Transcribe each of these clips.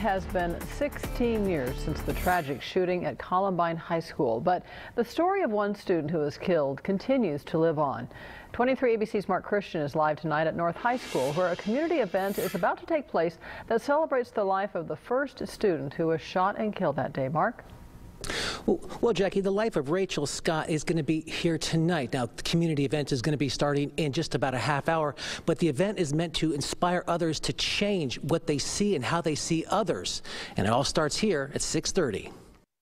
It has been 16 years since the tragic shooting at Columbine High School, but the story of one student who was killed continues to live on. 23 ABC's Mark Christian is live tonight at North High School, where a community event is about to take place that celebrates the life of the first student who was shot and killed that day. Mark? Well, Jackie, the life of Rachel Scott is going to be here tonight. Now, the community event is going to be starting in just about a half hour, but the event is meant to inspire others to change what they see and how they see others. And it all starts here at 6:30.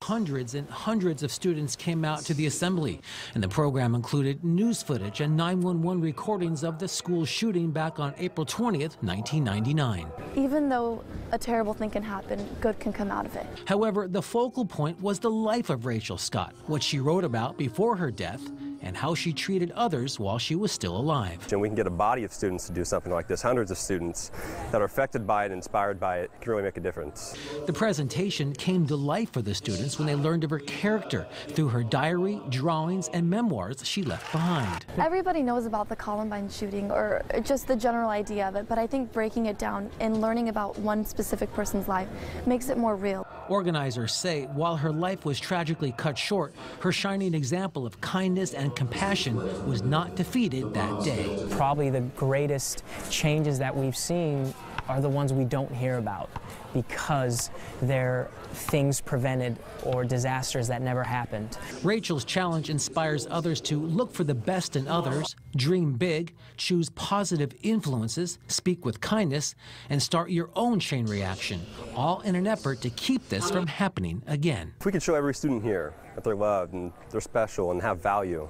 Hundreds and hundreds of students came out to the assembly, and the program included news footage and 911 recordings of the school shooting back on April 20th, 1999. Even though a terrible thing can happen, good can come out of it. However, the focal point was the life of Rachel Scott, what she wrote about before her death, and how she treated others while she was still alive. And we can get a body of students to do something like this, hundreds of students that are affected by it and inspired by it, can really make a difference. The presentation came to life for the students when they learned of her character through her diary, drawings, and memoirs she left behind. Everybody knows about the Columbine shooting, or just the general idea of it, but I think breaking it down and learning about one specific person's life makes it more real. Organizers say while her life was tragically cut short, her shining example of kindness and compassion was not defeated that day. Probably the greatest changes that we've seen are the ones we don't hear about, because they're things prevented or disasters that never happened. Rachel's challenge inspires others to look for the best in others, dream big, choose positive influences, speak with kindness, and start your own chain reaction, all in an effort to keep this from happening again. If we could show every student here that they're loved and they're special and have value,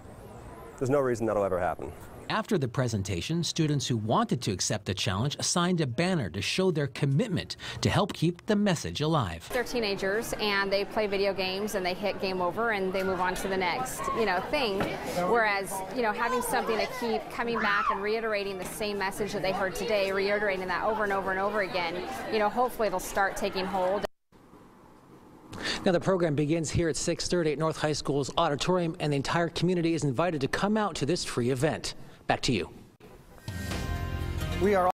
there's no reason that'll ever happen. After the presentation, students who wanted to accept the challenge signed a banner to show their commitment to help keep the message alive. They're teenagers and they play video games and they hit game over and they move on to the next, thing. Whereas, having something to keep coming back and reiterating the same message that they heard today, reiterating that over and over and over again, hopefully it'll start taking hold. Now, the program begins here at 6:30 at North High School's auditorium, and the entire community is invited to come out to this free event. Back to you. We are